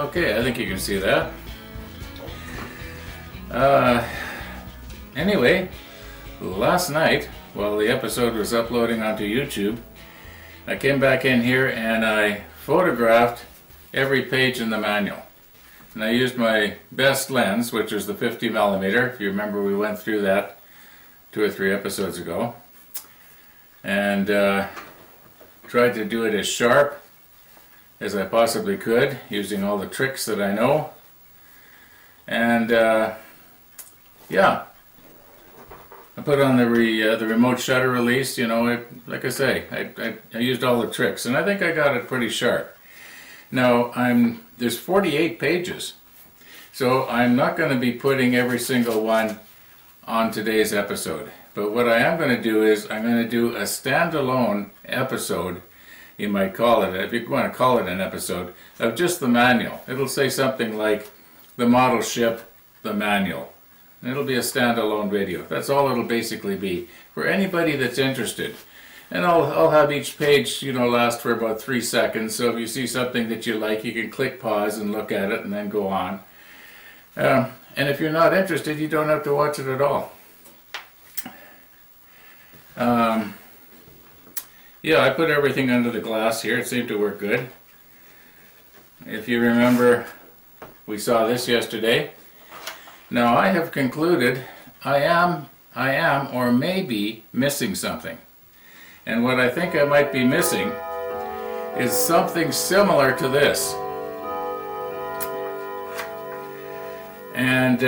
Okay, I think you can see that. Anyway, last night, while the episode was uploading onto YouTube, I came back in here and I photographed every page in the manual. And I used my best lens, which is the 50mm. If you remember, we went through that 2 or 3 episodes ago. And tried to do it as sharp as I possibly could, using all the tricks that I know. And yeah, I put on the remote shutter release. You know, like I say, I used all the tricks, and I think I got it pretty sharp. Now there's 48 pages, so I'm not going to be putting every single one on today's episode. But what I am going to do is I'm going to do a standalone episode, you might call it, if you want to call it an episode, of just the manual. It'll say something like the model ship, the manual. And it'll be a standalone video. That's all it'll basically be for anybody that's interested. And I'll have each page, you know, last for about 3 seconds. So if you see something that you like, you can click pause and look at it and then go on. And if you're not interested, you don't have to watch it at all. Yeah, I put everything under the glass here. It seemed to work good. If you remember, we saw this yesterday. Now I have concluded I am or may be missing something. And what I think I might be missing is something similar to this. And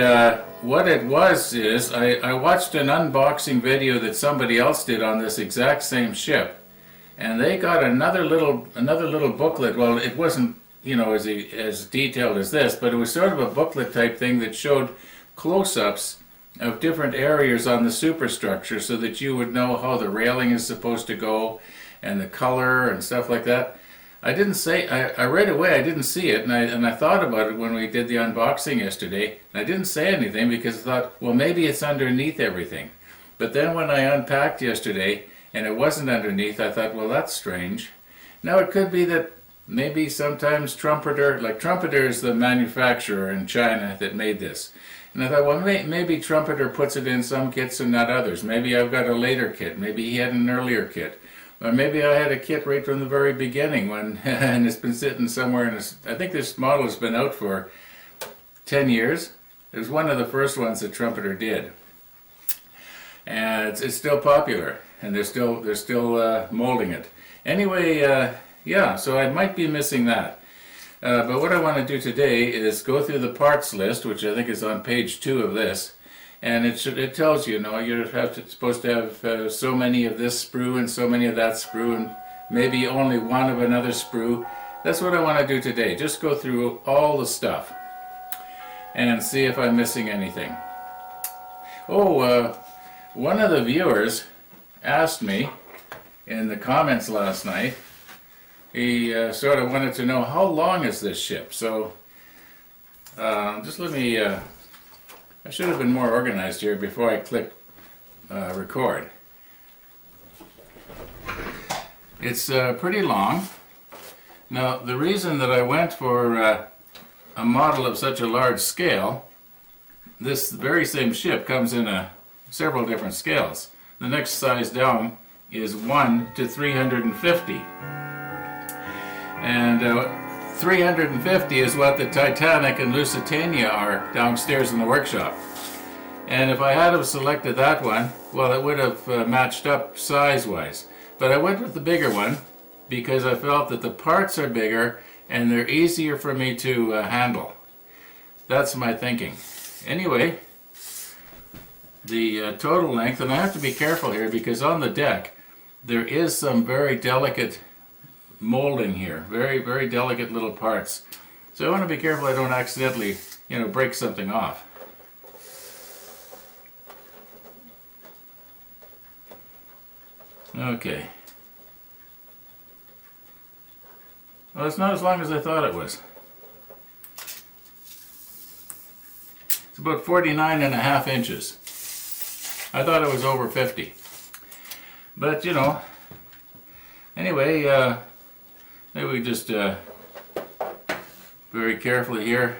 what it was is I watched an unboxing video that somebody else did on this exact same ship, and they got another little booklet. Well, it wasn't, you know, as detailed as this, but it was sort of a booklet type thing that showed close-ups of different areas on the superstructure so that you would know how the railing is supposed to go and the color and stuff like that. I didn't say, I right away I didn't see it, and I thought about it when we did the unboxing yesterday, and I didn't say anything because I thought, well, maybe it's underneath everything. But then when I unpacked yesterday and it wasn't underneath, I thought, well, that's strange. Now it could be that maybe sometimes Trumpeter is the manufacturer in China that made this. And I thought, well, maybe Trumpeter puts it in some kits and not others. Maybe I've got a later kit. Maybe he had an earlier kit. Or maybe I had a kit right from the very beginning and it's been sitting somewhere. I think this model has been out for 10 years. It was one of the first ones that Trumpeter did. And it's still popular, and they're still molding it. Anyway, yeah, so I might be missing that. But what I want to do today is go through the parts list, which I think is on page 2 of this, and it tells you, you're supposed to have so many of this sprue and so many of that sprue, and maybe only one of another sprue. That's what I want to do today. Just go through all the stuff and see if I'm missing anything. Oh, one of the viewers asked me in the comments last night. He sort of wanted to know, how long is this ship? So just let me, I should have been more organized here before I click record. It's pretty long. Now the reason that I went for a model of such a large scale, this very same ship comes in several different scales. The next size down is 1 to 350. And 350 is what the Titanic and Lusitania are downstairs in the workshop. And if I had have selected that one, well, it would have matched up size-wise. But I went with the bigger one because I felt that the parts are bigger and they're easier for me to handle. That's my thinking. Anyway, the total length, and I have to be careful here because on the deck there is some very delicate molding here, very, very delicate little parts. So I want to be careful I don't accidentally, break something off. Okay. Well, it's not as long as I thought it was. It's about 49.5 inches. I thought it was over 50. But, anyway, maybe we just very carefully here.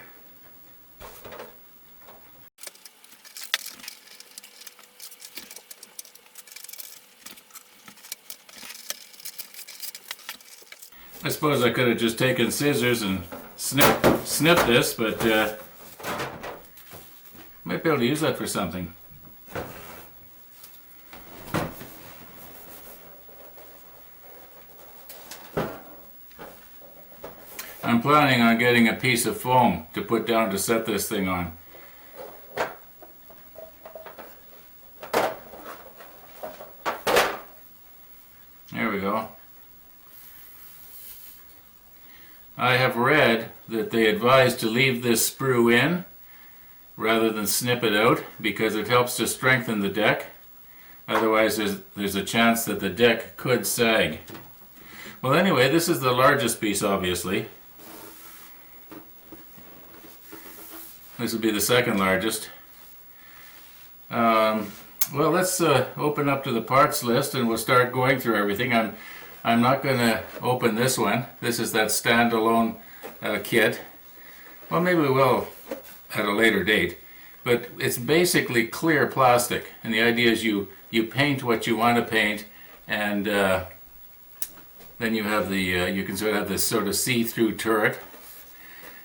I suppose I could have just taken scissors and snipped this, but might be able to use that for something. I'm planning on getting a piece of foam to put down to set this thing on. There we go. I have read that they advise to leave this sprue in rather than snip it out because it helps to strengthen the deck. Otherwise there's a chance that the deck could sag. Well, anyway, this is the largest piece, obviously. This would be the second largest. Well, let's open up to the parts list and we'll start going through everything. I'm not going to open this one. This is that standalone kit. Well, maybe we will at a later date. But it's basically clear plastic. And the idea is you paint what you want to paint, and then you have the you can sort of have this sort of see-through turret.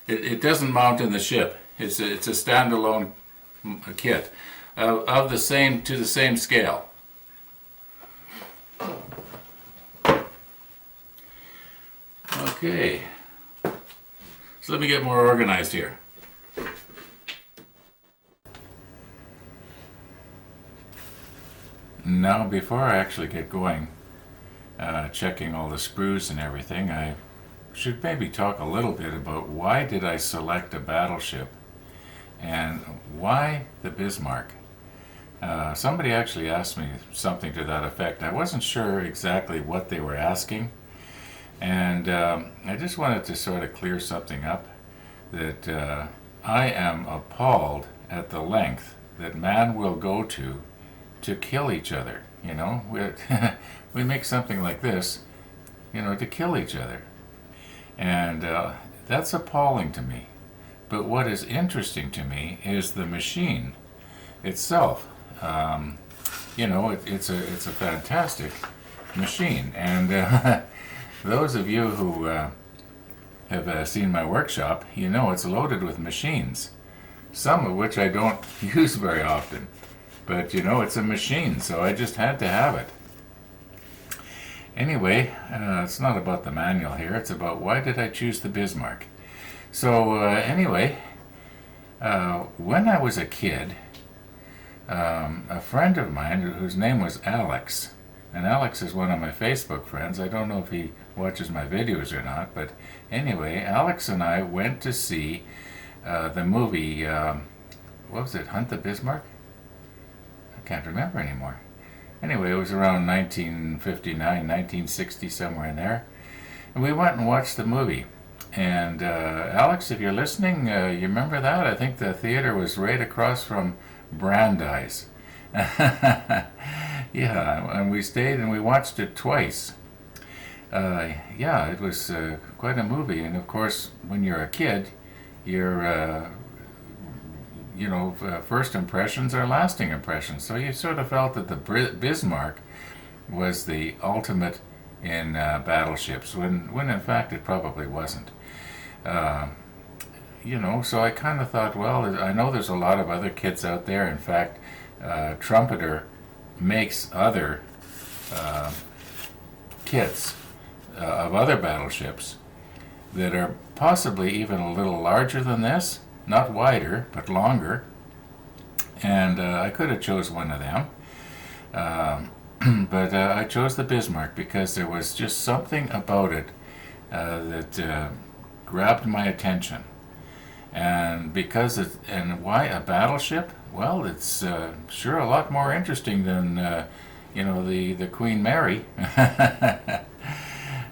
It doesn't mount in the ship. It's a standalone kit of the same to the same scale. Okay, so let me get more organized here. Now, before I actually get going, checking all the sprues and everything, I should maybe talk a little bit about why did I select a battleship and why the Bismarck. Somebody actually asked me something to that effect. I wasn't sure exactly what they were asking. And I just wanted to sort of clear something up, that I am appalled at the length that man will go to kill each other. You know, we make something like this, you know, to kill each other. And that's appalling to me. But what is interesting to me is the machine itself. You know, it's a fantastic machine. And those of you who have seen my workshop, you know it's loaded with machines, some of which I don't use very often. But you know, it's a machine, so I just had to have it. Anyway, it's not about the manual here, it's about why did I choose the Bismarck. So anyway, when I was a kid, a friend of mine whose name was Alex, and Alex is one of my Facebook friends. I don't know if he watches my videos or not, but anyway, Alex and I went to see the movie, what was it, Hunt the Bismarck? I can't remember anymore. Anyway, it was around 1959, 1960, somewhere in there. And we went and watched the movie. And Alex, if you're listening, you remember that? I think the theater was right across from Brandeis. Yeah, and we stayed and we watched it twice. Yeah, it was quite a movie. And of course, when you're a kid, your you know, first impressions are lasting impressions. So you sort of felt that the Bismarck was the ultimate in battleships, when in fact it probably wasn't. You know, so I kind of thought, well, I know there's a lot of other kits out there. In fact, Trumpeter makes other kits of other battleships that are possibly even a little larger than this, not wider, but longer. And I could have chose one of them. But I chose the Bismarck because there was just something about it that grabbed my attention. And because and why a battleship? Well, it's sure a lot more interesting than you know, the Queen Mary.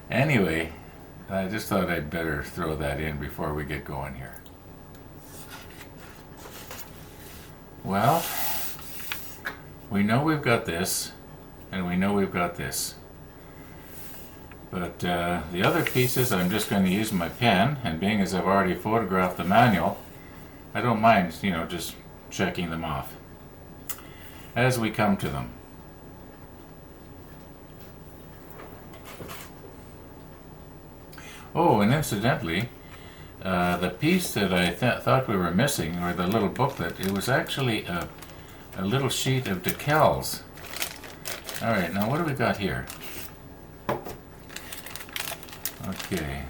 Anyway, I just thought I'd better throw that in before we get going here. Well, we know we've got this, and we know we've got this. But the other pieces I'm just going to use my pen, and being as I've already photographed the manual, I don't mind, just checking them off as we come to them. Oh, and incidentally, the piece that I thought we were missing, or the little booklet, it was actually a little sheet of decals. Alright, now what do we got here? Okay.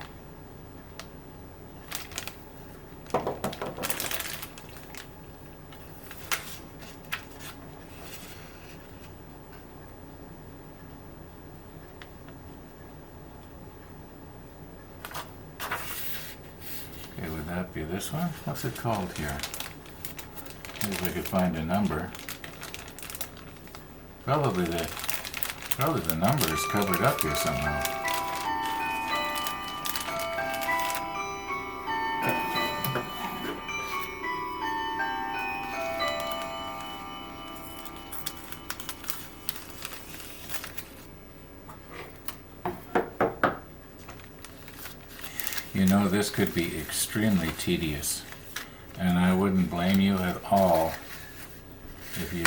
Okay, would that be this one? What's it called here? See if I could find a number. Probably the number is covered up here somehow. This could be extremely tedious, and I wouldn't blame you at all if you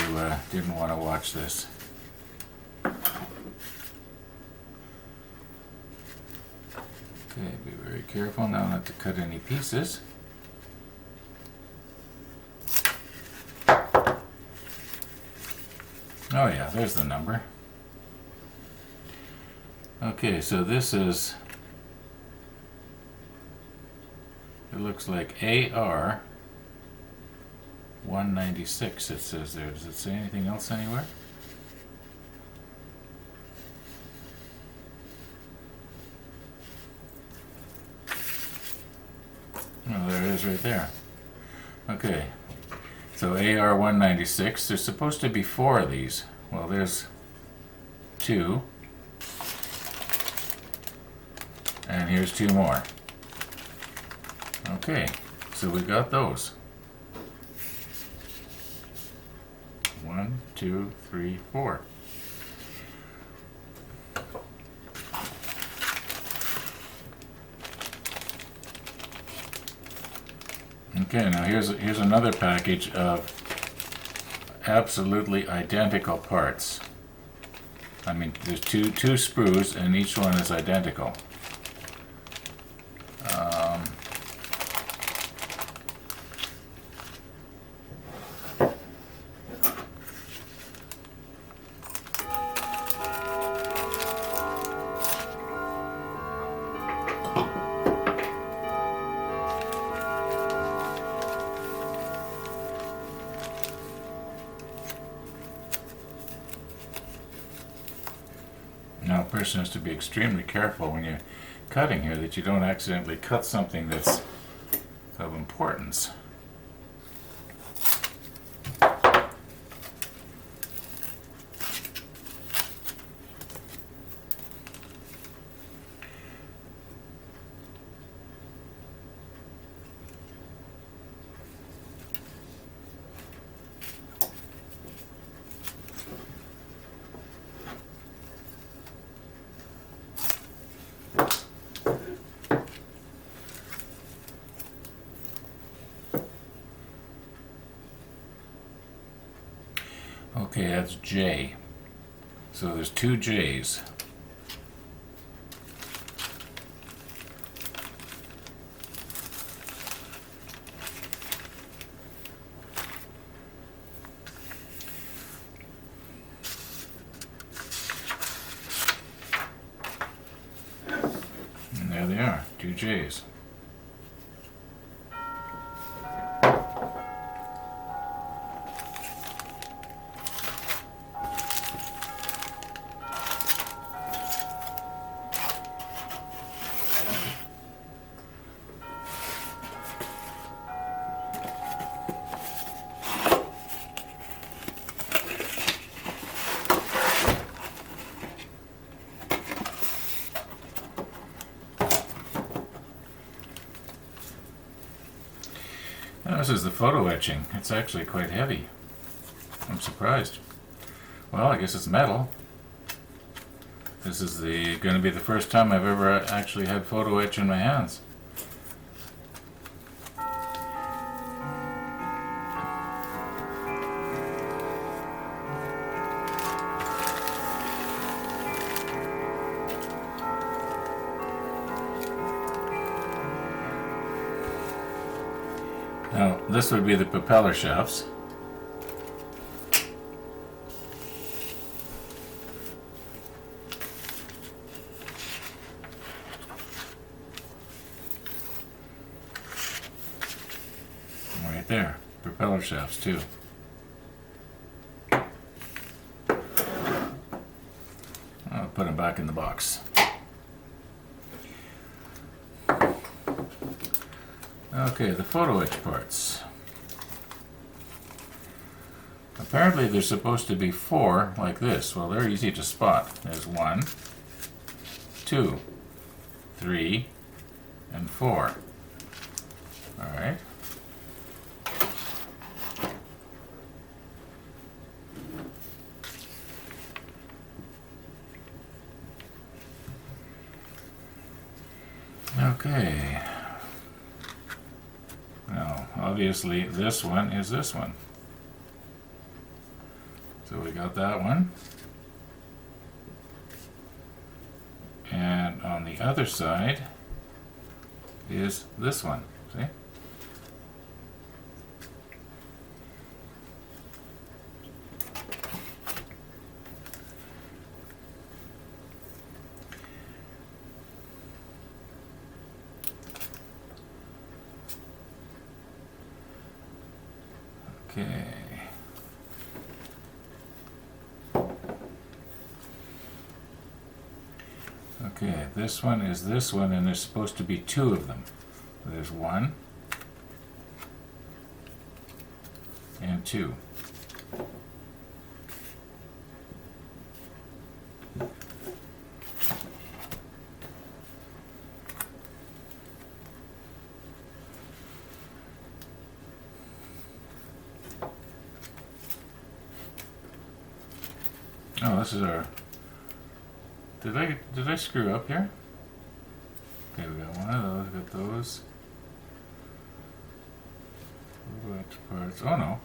didn't want to watch this. Okay, be very careful now not to cut any pieces. Oh yeah, there's the number. Okay, so this is, it looks like AR 196 it says there. Does it say anything else anywhere? Oh, there it is right there. Okay, so AR 196, there's supposed to be 4 of these. Well, there's 2. And here's 2 more. Okay, so we got those. 1, 2, 3, 4. Okay, now here's another package of absolutely identical parts. I mean, there's two sprues, and each one is identical. Now, a person has to be extremely careful when you're cutting here that you don't accidentally cut something that's of importance. Okay, that's J. So there's 2 J's. And there they are, 2 J's. This is the photo etching. It's actually quite heavy. I'm surprised. Well, I guess it's metal. This is going to be the first time I've ever actually had photo etch in my hands. Now, this would be the propeller shafts. Right there, propeller shafts too. I'll put them back in the box. Okay, the photo etch parts. Apparently there's supposed to be 4 like this. Well, they're easy to spot. There's 1, 2, 3, and 4. Alright. Okay. Now, obviously, this one is this one. So we got that one. And on the other side is this one. See? Okay. Okay, this one is this one, and there's supposed to be 2 of them. There's 1 and 2. Oh, this is our... Did I screw up here? Okay, we got one of those, we got those. Parts. Oh no.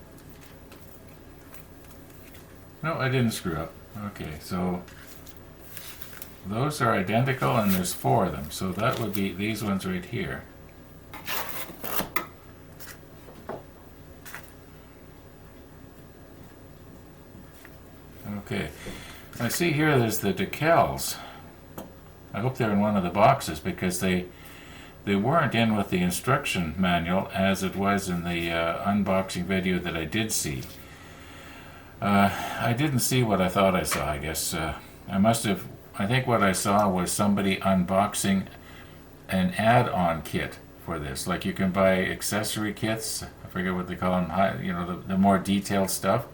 No, I didn't screw up. Okay, so those are identical and there's 4 of them. So that would be these ones right here. Okay. I see here there's the decals. I hope they're in one of the boxes because they weren't in with the instruction manual as it was in the unboxing video that I did see. I didn't see what I thought I saw, I guess. I think what I saw was somebody unboxing an add-on kit for this. Like you can buy accessory kits, I forget what they call them, you know, the more detailed stuff.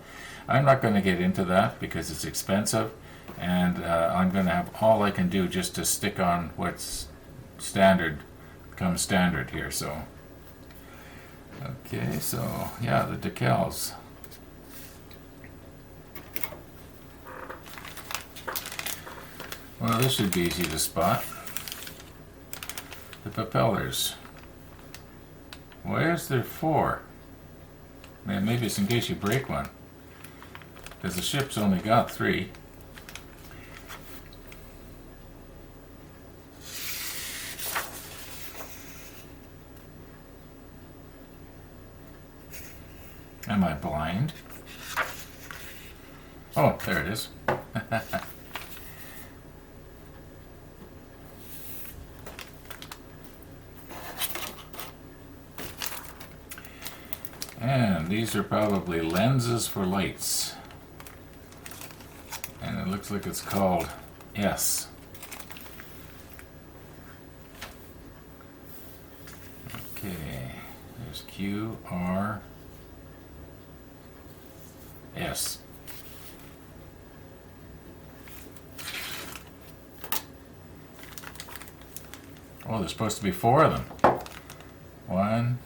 I'm not going to get into that because it's expensive, and I'm going to have all I can do just to stick on what's comes standard here. So, okay, so yeah, the decals. Well, this should be easy to spot. The propellers. Why is there 4? Man, maybe it's in case you break one. Because the ship's only got 3. Am I blind? Oh, there it is. And these are probably lenses for lights. And it looks like it's called S. Okay, there's Q, R, S. Oh, there's supposed to be 4 of them. 1,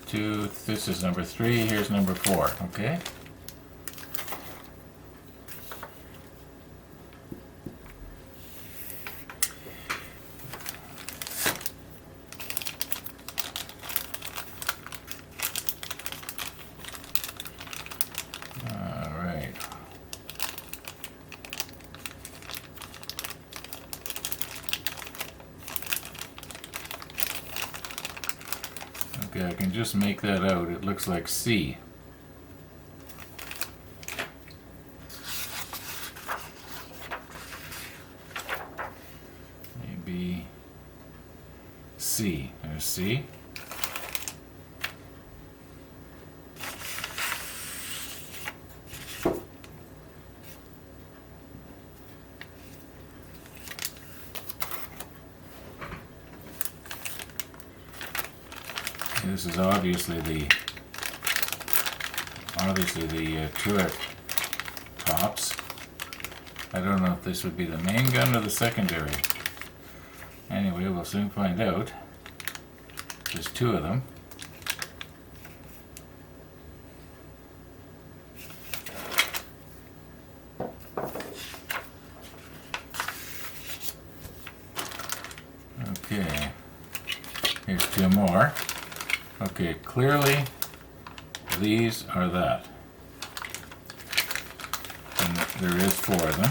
2, this is number 3, here's number 4, okay? Okay, I can just make that out. It looks like C. Maybe C. There's C. This is obviously the turret tops. I don't know if this would be the main gun or the secondary. Anyway, we'll soon find out. There's two of them. Okay, here's two more. Okay, clearly these are that. And there is four of them.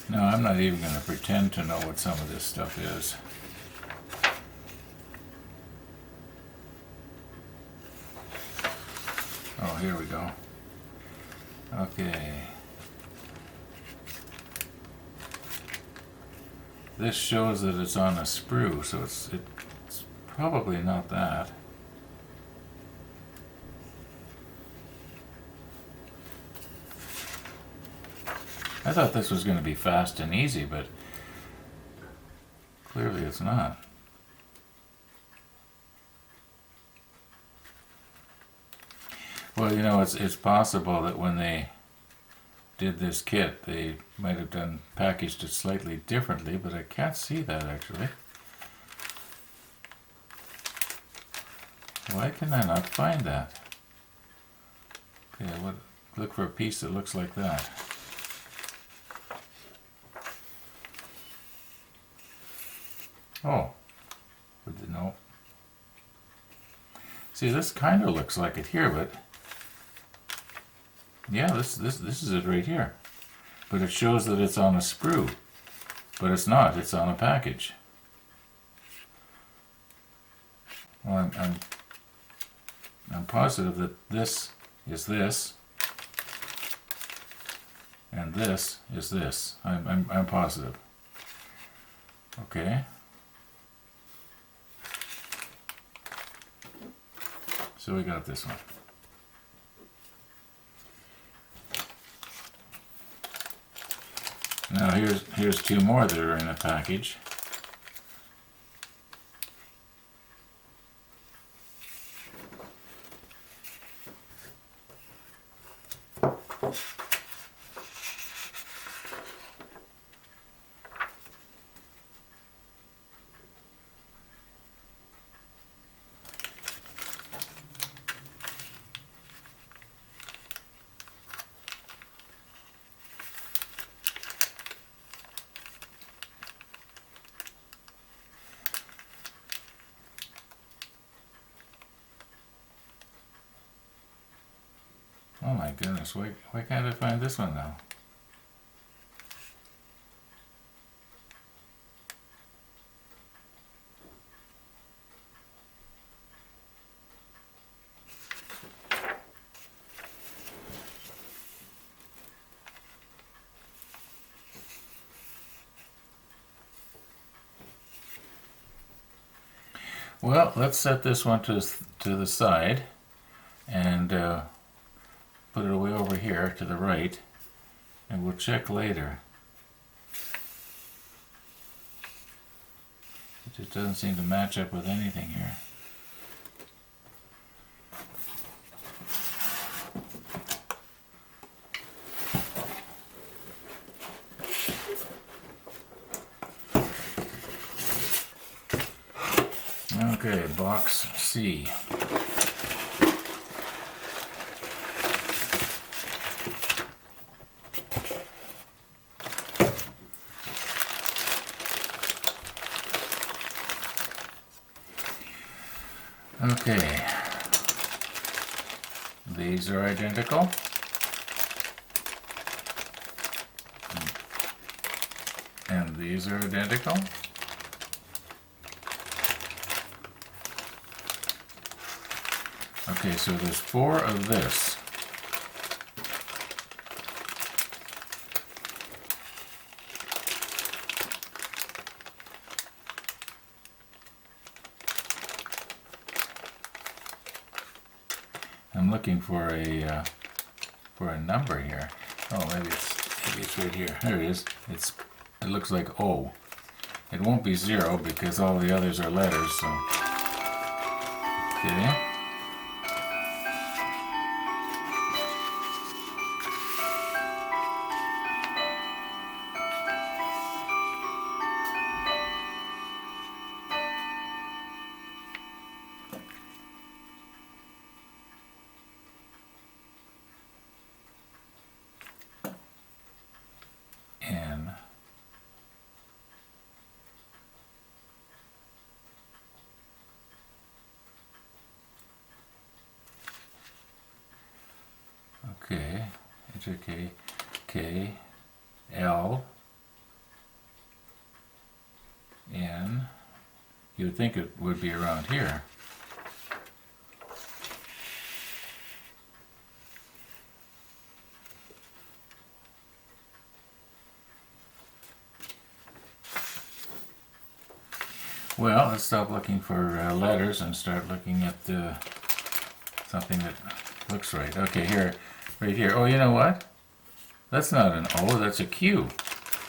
No, I'm not even going to pretend to know what some of this stuff is. Oh, here we go. Okay. This shows that it's on a sprue, so it's probably not that. I thought this was going to be fast and easy, but clearly it's not. Well, you know, it's possible that when they did this kit, they might have packaged it slightly differently, but I can't see that actually. Why can I not find that? Okay, look for a piece that looks like that. Oh, no. See, this kind of looks like it here, but yeah, this is it right here. But it shows that it's on a sprue, but it's not. It's on a package. Well, I'm positive that this is this, and this is this. I'm positive. Okay. So we got this one. Now here's two more that are in a package. Oh my goodness, why can't I find this one now? Well, let's set this one to the side and put it away over here to the right, and we'll check later. It just doesn't seem to match up with anything here. Okay, box C. Okay. These are identical. And these are identical. Okay, so there's 4 of this. I'm looking for a number here. Oh, maybe it's right here. There it is. It looks like O. It won't be 0 because all the others are letters. So okay. N. Okay, enter K, K, L, N. You would think it would be around here. Well, let's stop looking for letters and start looking at something that looks right. Okay, here, right here. Oh, you know what? That's not an O, that's a Q.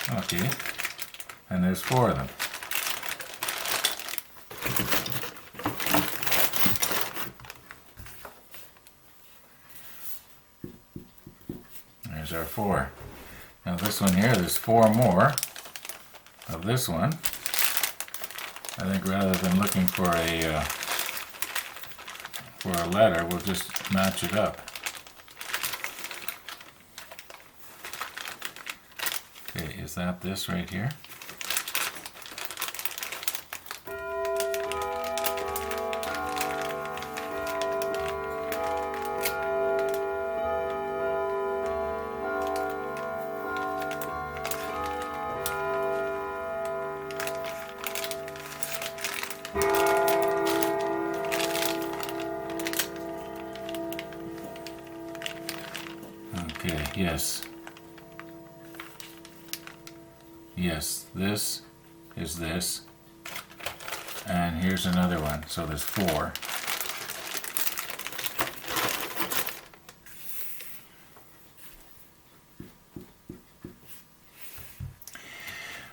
Okay, and there's 4 of them. There's our 4. Now this one here, there's 4 more of this one. I think rather than looking for a letter, we'll just match it up. Okay, is that this right here? Okay, yes. Yes, this is this. And here's another one, so there's 4.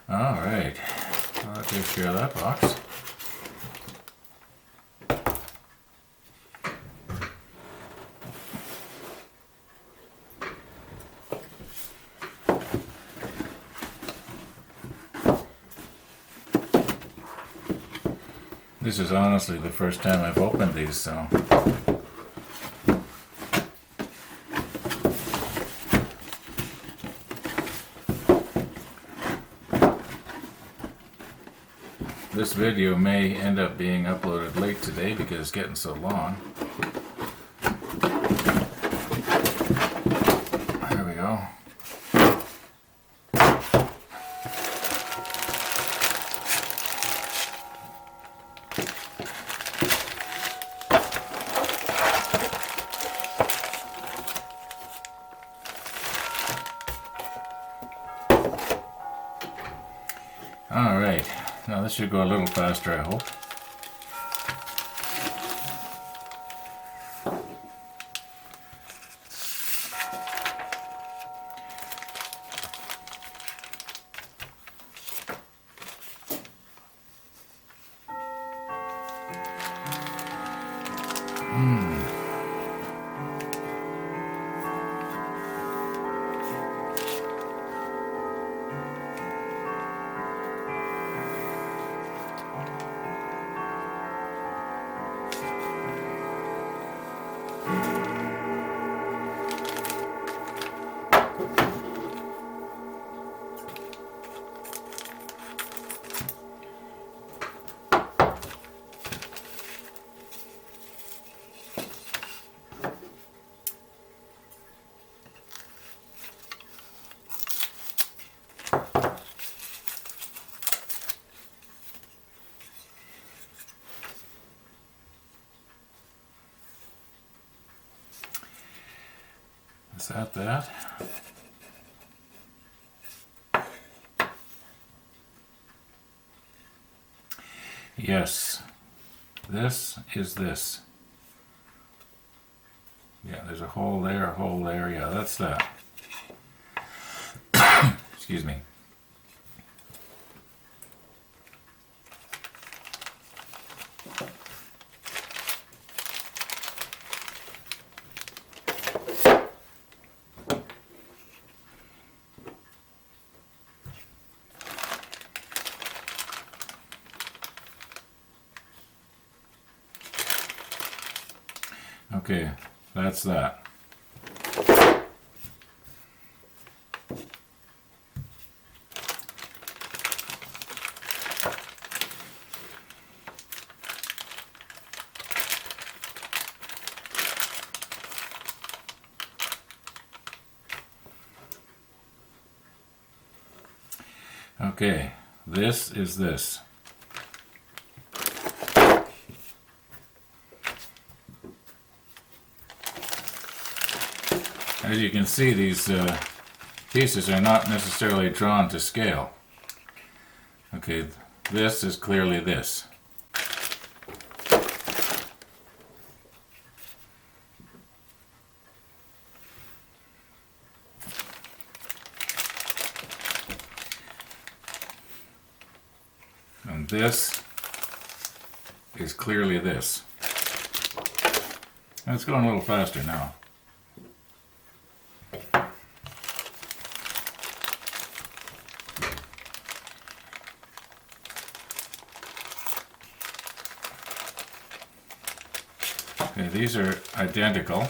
All right, well, that takes care of that box. This is honestly the first time I've opened these, so. This video may end up being uploaded late today because it's getting so long. There we go. All right, now this should go a little faster, I hope. Is that? Yes. This is this. Yeah, there's a hole there, a hole there. Yeah, that's that. Excuse me. Okay, that's that. Okay, this is this. As you can see, these pieces are not necessarily drawn to scale. Okay, this is clearly this. And this is clearly this. And it's going a little faster now. Okay, these are identical.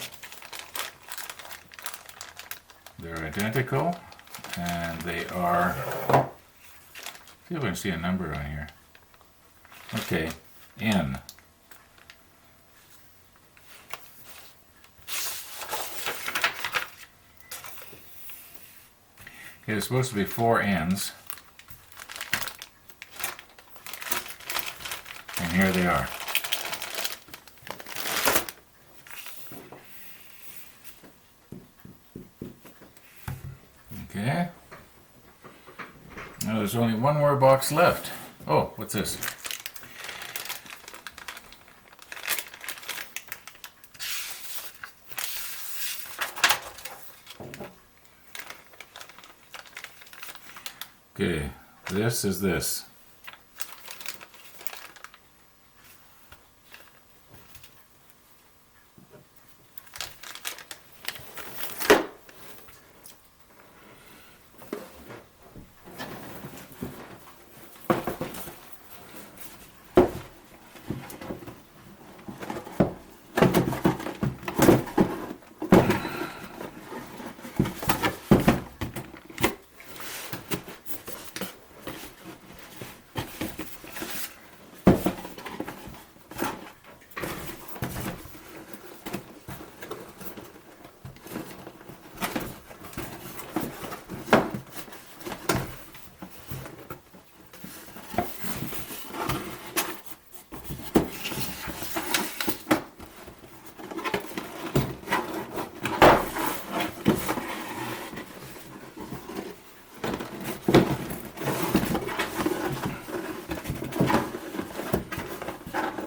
They're identical, and they are, see if I can see a number on here. Okay, N. Okay, there's supposed to be 4 N's, and here they are. Okay. Now there's only one more box left. Oh, what's this? Okay, this is this.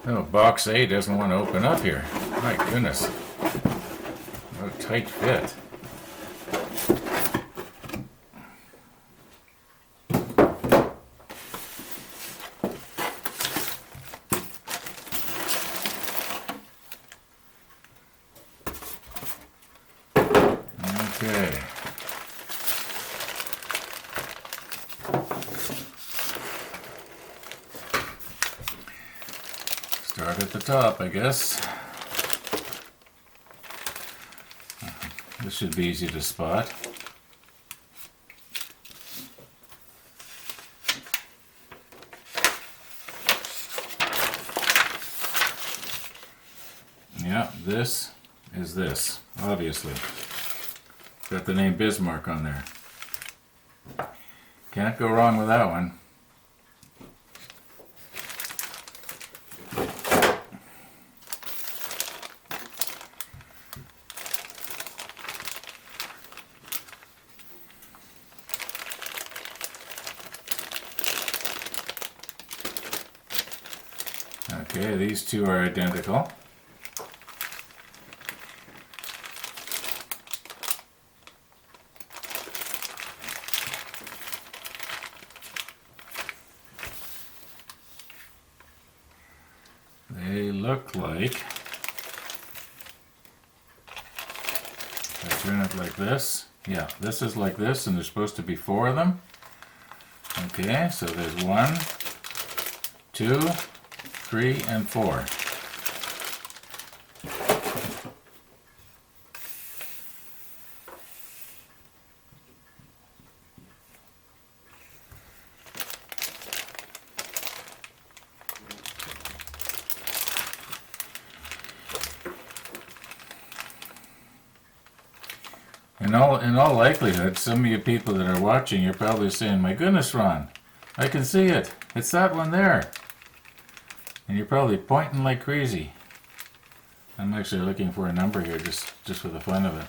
Oh, box A doesn't want to open up here. My goodness. What a tight fit. Okay. Start at the top, I guess. This should be easy to spot. Yeah, this is this, obviously. Got the name Bismarck on there. Can't go wrong with that one. Okay, these two are identical. They look like, if I turn it like this, yeah, this is like this, and there's supposed to be 4 of them. Okay, so there's 1, 2, 3, and 4. In all likelihood, some of you people that are watching, you're probably saying, "My goodness, Ron, I can see it. It's that one there." And you're probably pointing like crazy. I'm actually looking for a number here just for the fun of it.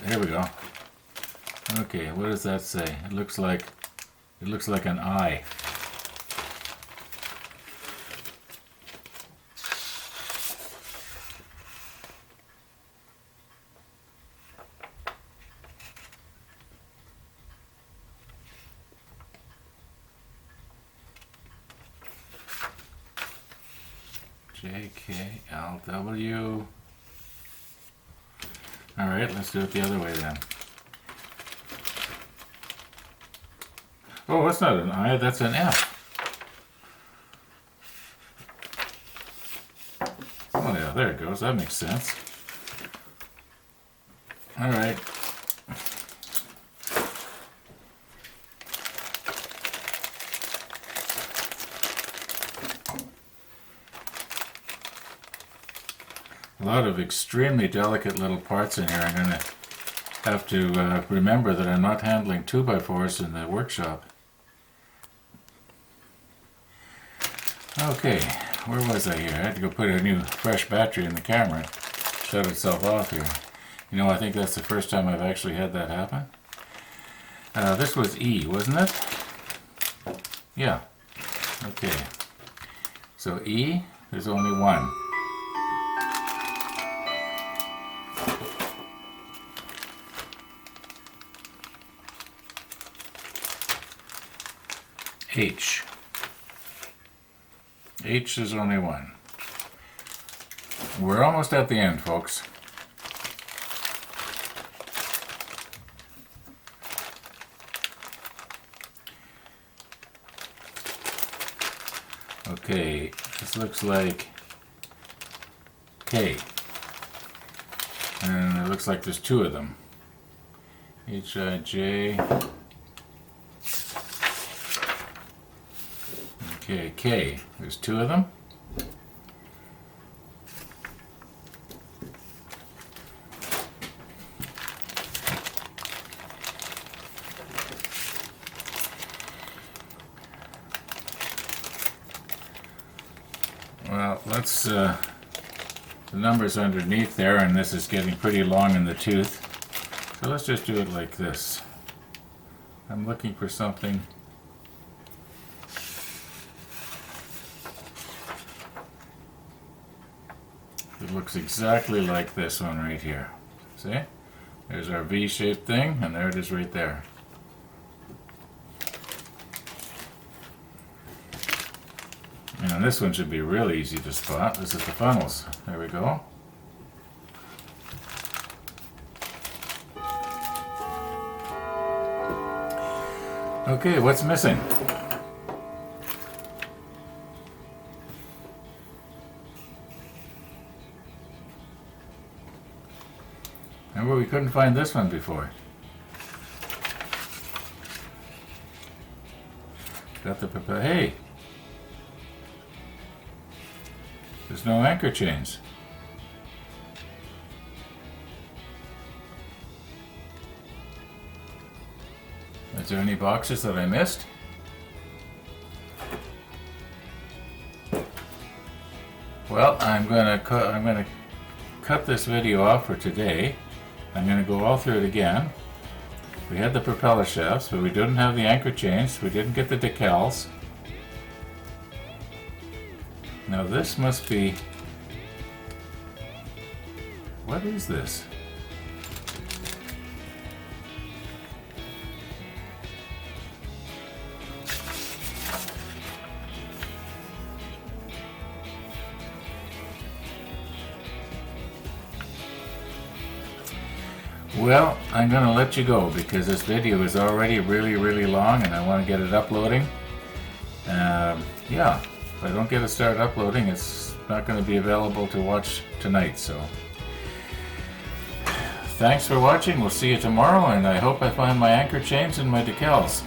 Here we go. Okay, what does that say? It looks like an eye. JKLW. Alright, let's do it the other way then. Oh, that's not an I, that's an F. Oh yeah, there it goes, that makes sense. Alright. A lot of extremely delicate little parts in here. I'm going to have to remember that I'm not handling 2x4s in the workshop. Okay, where was I here? I had to go put a new fresh battery in the camera. Shut itself off here. You know, I think that's the first time I've actually had that happen. This was E, wasn't it? Yeah. Okay. So E, there's only 1. H. H is only 1. We're almost at the end, folks. Okay, this looks like K. And it looks like there's 2 of them. H, I, J. Okay, K. There's 2 of them. Well, let's, the number's underneath there, and this is getting pretty long in the tooth. So let's just do it like this. I'm looking for something. It looks exactly like this one right here. See? There's our V-shaped thing, and there it is right there. And this one should be really easy to spot. This is the funnels. There we go. Okay, what's missing? Remember, we couldn't find this one before. Got the papa. Hey! There's no anchor chains. Is there any boxes that I missed? Well, I'm gonna cut this video off for today. I'm gonna go all through it again, We had the propeller shafts, but we didn't have the anchor chains. We didn't get the decals. Now this must be... What is this? Well, I'm going to let you go because this video is already really long and I want to get it uploading. Yeah, if I don't get it started uploading, it's not going to be available to watch tonight. So, thanks for watching. We'll see you tomorrow, and I hope I find my anchor chains and my decals.